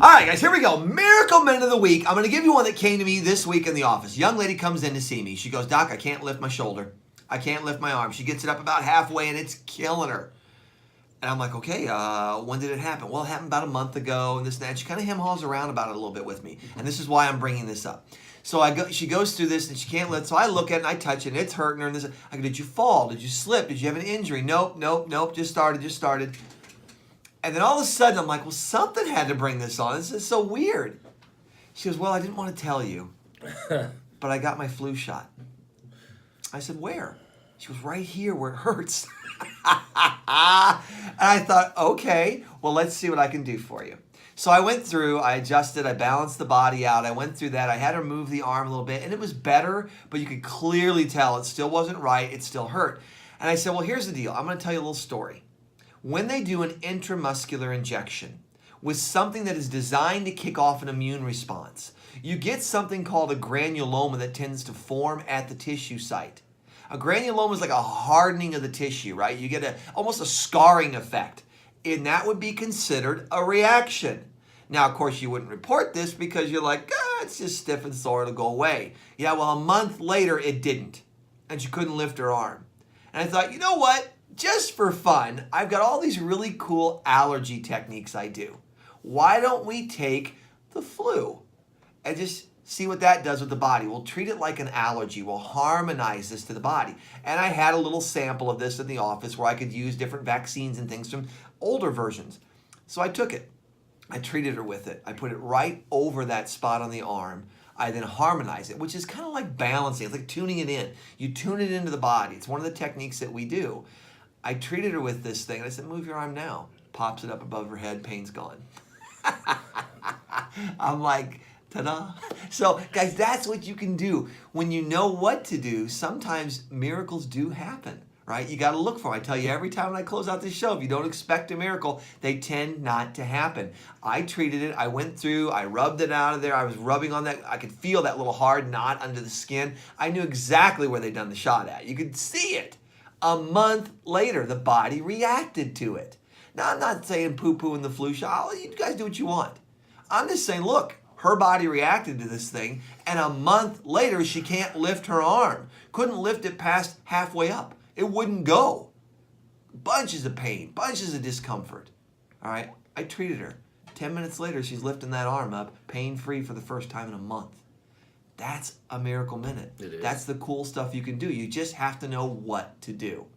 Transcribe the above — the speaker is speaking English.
All right, guys, here we go. Miracle Minute of the Week. I'm going to give you one that came to me this week in the office. Young lady comes in to see me. She goes, Doc, I can't lift my shoulder. I can't lift my arm. She gets it up about halfway, and it's killing her. And I'm like, okay, when did it happen? Well, it happened about a month ago, and this and that. She kind of hem-haws around about it a little bit with me. And this is why I'm bringing this up. So she goes through this, and she can't lift. So I look at it, and I touch it, and it's hurting her. And this, I go, did you fall? Did you slip? Did you have an injury? Nope. Just started. And then all of a sudden, I'm like, well, something had to bring this on. This is so weird. She goes, well, I didn't want to tell you, but I got my flu shot. I said, where? She goes, right here where it hurts. And I thought, okay, well, let's see what I can do for you. So I went through, I adjusted, I balanced the body out. I went through that. I had her move the arm a little bit, and it was better, but you could clearly tell it still wasn't right. It still hurt. And I said, well, here's the deal. I'm going to tell you a little story. When they do an intramuscular injection with something that is designed to kick off an immune response, you get something called a granuloma that tends to form at the tissue site. A granuloma is like a hardening of the tissue, right? You get almost a scarring effect, and that would be considered a reaction. Now, of course, you wouldn't report this because you're like, it's just stiff and sore, it'll go away. Yeah, well, a month later, it didn't, and she couldn't lift her arm. And I thought, you know what? Just for fun, I've got all these really cool allergy techniques I do. Why don't we take the flu and just see what that does with the body? We'll treat it like an allergy. We'll harmonize this to the body. And I had a little sample of this in the office where I could use different vaccines and things from older versions. So I took it. I treated her with it. I put it right over that spot on the arm. I then harmonize it, which is kind of like balancing. It's like tuning it in. You tune it into the body. It's one of the techniques that we do. I treated her with this thing, and I said, move your arm now. Pops it up above her head, pain's gone. I'm like, ta-da. So, guys, that's what you can do. When you know what to do, sometimes miracles do happen, right? You got to look for them. I tell you every time when I close out this show, if you don't expect a miracle, they tend not to happen. I treated it. I went through. I rubbed it out of there. I was rubbing on that. I could feel that little hard knot under the skin. I knew exactly where they'd done the shot at. You could see it. A month later, the body reacted to it. Now, I'm not saying poo-poo in the flu shot. You guys do what you want. I'm just saying, look, her body reacted to this thing, and a month later, she can't lift her arm. Couldn't lift it past halfway up. It wouldn't go. Bunches of pain, bunches of discomfort. All right, I treated her. 10 minutes later, she's lifting that arm up, pain-free for the first time in a month. That's a miracle minute. It is. That's the cool stuff you can do. You just have to know what to do.